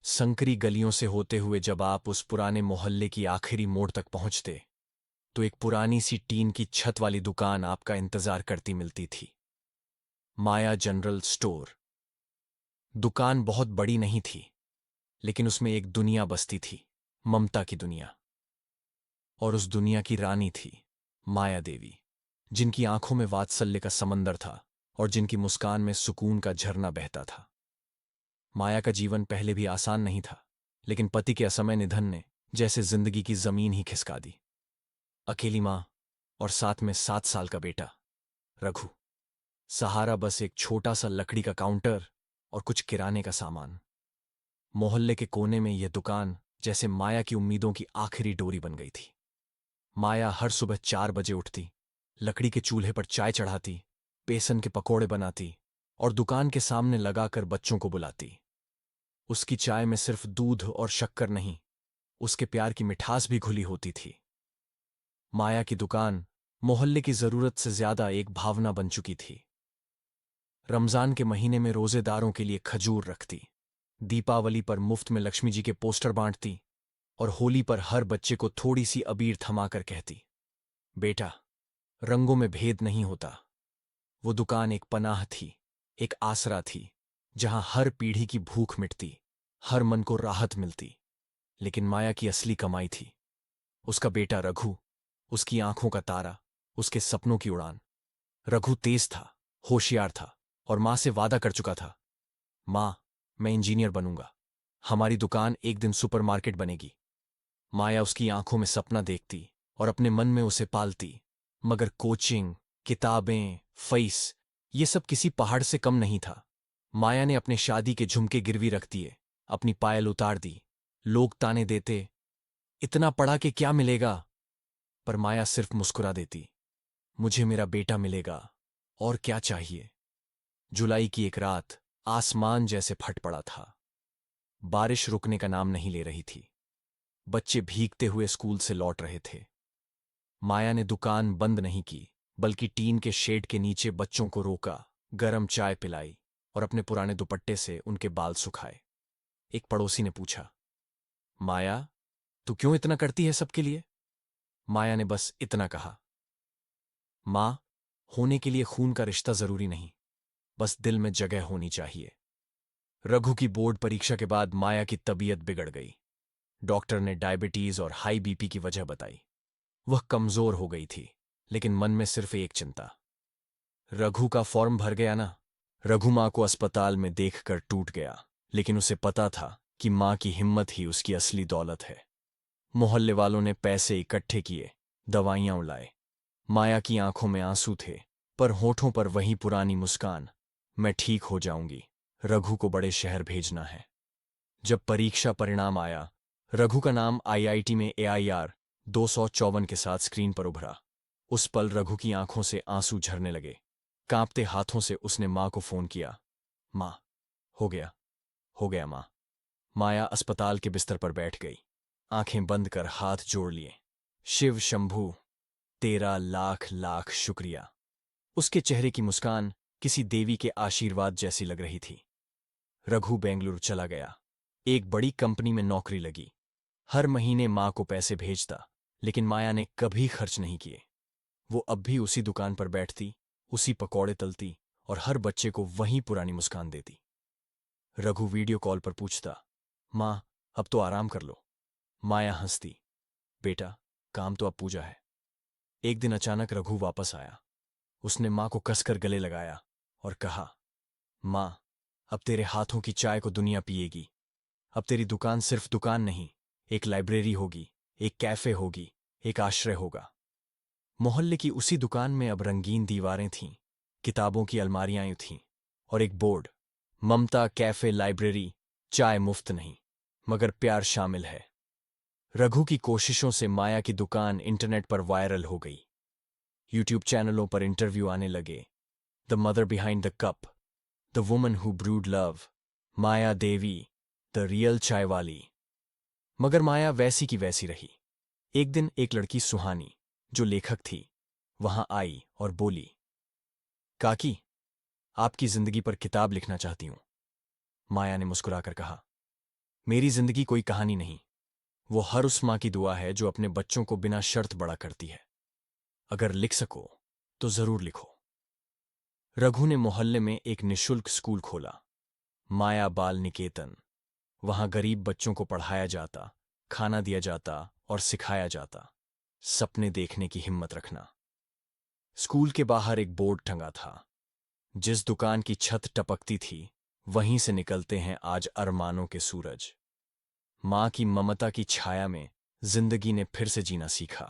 संकरी गलियों से होते हुए जब आप उस पुराने मोहल्ले की आखिरी मोड़ तक पहुंचते तो एक पुरानी सी टीन की छत वाली दुकान आपका इंतजार करती मिलती थी। माया जनरल स्टोर। दुकान बहुत बड़ी नहीं थी, लेकिन उसमें एक दुनिया बसती थी, ममता की दुनिया। और उस दुनिया की रानी थी माया देवी, जिनकी आंखों में वात्सल्य का समंदर था और जिनकी मुस्कान में सुकून का झरना बहता था। माया का जीवन पहले भी आसान नहीं था, लेकिन पति के असमय निधन ने जैसे जिंदगी की जमीन ही खिसका दी। अकेली मां और साथ में 7 साल का बेटा रघु। सहारा बस एक छोटा सा लकड़ी का काउंटर और कुछ किराने का सामान। मोहल्ले के कोने में यह दुकान जैसे माया की उम्मीदों की आखिरी डोरी बन गई थी। माया हर सुबह 4 बजे उठती, लकड़ी के चूल्हे पर चाय चढ़ाती, बेसन के पकोड़े बनाती और दुकान के सामने लगाकर बच्चों को बुलाती। उसकी चाय में सिर्फ दूध और शक्कर नहीं, उसके प्यार की मिठास भी घुली होती थी। माया की दुकान मोहल्ले की जरूरत से ज्यादा एक भावना बन चुकी थी। रमजान के महीने में रोजेदारों के लिए खजूर रखती, दीपावली पर मुफ्त में लक्ष्मी जी के पोस्टर बांटती और होली पर हर बच्चे को थोड़ी सी अबीर थमाकर कहती, बेटा, रंगों में भेद नहीं होता। वो दुकान एक पनाह थी, एक आसरा थी, जहां हर पीढ़ी की भूख मिटती, हर मन को राहत मिलती। लेकिन माया की असली कमाई थी उसका बेटा रघु, उसकी आंखों का तारा, उसके सपनों की उड़ान। रघु तेज था, होशियार था और मां से वादा कर चुका था, मां, मैं इंजीनियर बनूंगा, हमारी दुकान एक दिन सुपरमार्केट बनेगी। माया उसकी आंखों में सपना देखती और अपने मन में उसे पालती, मगर कोचिंग, किताबें, फीस, ये सब किसी पहाड़ से कम नहीं था। माया ने अपने शादी के झुमके गिरवी रख दिए, अपनी पायल उतार दी। लोग ताने देते, इतना पढ़ा के क्या मिलेगा? पर माया सिर्फ मुस्कुरा देती, मुझे मेरा बेटा मिलेगा, और क्या चाहिए। जुलाई की एक रात आसमान जैसे फट पड़ा था। बारिश रुकने का नाम नहीं ले रही थी। बच्चे भीगते हुए स्कूल से लौट रहे थे। माया ने दुकान बंद नहीं की, बल्कि टीन के शेड के नीचे बच्चों को रोका, गरम चाय पिलाई और अपने पुराने दुपट्टे से उनके बाल सुखाए। एक पड़ोसी ने पूछा, माया, तू क्यों इतना करती है सबके लिए? माया ने बस इतना कहा, मां, होने के लिए खून का रिश्ता जरूरी नहीं, बस दिल में जगह होनी चाहिए। रघु की बोर्ड परीक्षा के बाद माया की तबीयत बिगड़ गई। डॉक्टर ने डायबिटीज और हाई बीपी की वजह बताई। वह कमजोर हो गई थी, लेकिन मन में सिर्फ एक चिंता, रघु का फॉर्म भर गया ना। रघु मां को अस्पताल में देखकर टूट गया, लेकिन उसे पता था कि मां की हिम्मत ही उसकी असली दौलत है। मोहल्ले वालों ने पैसे इकट्ठे किए, दवाइयां उलाए। माया की आंखों में आंसू थे, पर होठों पर वही पुरानी मुस्कान, मैं ठीक हो जाऊंगी, रघु को बड़े शहर भेजना है। जब परीक्षा परिणाम आया, रघु का नाम आईआईटी में AIR 254 के साथ स्क्रीन पर उभरा। उस पल रघु की आंखों से आंसू झरने लगे। कांपते हाथों से उसने मां को फोन किया, मां, हो गया, हो गया मां। माया अस्पताल के बिस्तर पर बैठ गई, आंखें बंद कर हाथ जोड़ लिए। शिव शंभू, तेरा लाख लाख शुक्रिया। उसके चेहरे की मुस्कान किसी देवी के आशीर्वाद जैसी लग रही थी। रघु बेंगलुरु चला गया, एक बड़ी कंपनी में नौकरी लगी। हर महीने मां को पैसे भेजता, लेकिन माया ने कभी खर्च नहीं किए। वो अब भी उसी दुकान पर बैठती, उसी पकौड़े तलती और हर बच्चे को वही पुरानी मुस्कान देती। रघु वीडियो कॉल पर पूछता, मां, अब तो आराम कर लो। माया हंसती, बेटा, काम तो अब पूजा है। एक दिन अचानक रघु वापस आया। उसने मां को कसकर गले लगाया और कहा, मां, अब तेरे हाथों की चाय को दुनिया पिएगी। अब तेरी दुकान सिर्फ दुकान नहीं, एक लाइब्रेरी होगी, एक कैफे होगी, एक आश्रय होगा। मोहल्ले की उसी दुकान में अब रंगीन दीवारें थीं, किताबों की अलमारियां थीं और एक बोर्ड, ममता कैफे लाइब्रेरी, चाय मुफ्त नहीं, मगर प्यार शामिल है। रघु की कोशिशों से माया की दुकान इंटरनेट पर वायरल हो गई। यूट्यूब चैनलों पर इंटरव्यू आने लगे, the mother behind the cup, the woman who brood love, Maya Devi, the real चाय वाली। मगर माया वैसी की वैसी रही। एक दिन एक लड़की सुहानी, जो लेखक थी, वहां आई और बोली, काकी, आपकी जिंदगी पर किताब लिखना चाहती हूं। माया ने मुस्कुराकर कहा, मेरी जिंदगी कोई कहानी नहीं, वो हर उस माँ की दुआ है जो अपने बच्चों को बिना शर्त बड़ा करती है। अगर लिख सको तो जरूर लिखो। रघु ने मोहल्ले में एक निशुल्क स्कूल खोला, माया बाल निकेतन। वहां गरीब बच्चों को पढ़ाया जाता, खाना दिया जाता और सिखाया जाता सपने देखने की हिम्मत रखना। स्कूल के बाहर एक बोर्ड टंगा था, जिस दुकान की छत टपकती थी वहीं से निकलते हैं आज अरमानों के सूरज। मां की ममता की छाया में जिंदगी ने फिर से जीना सीखा।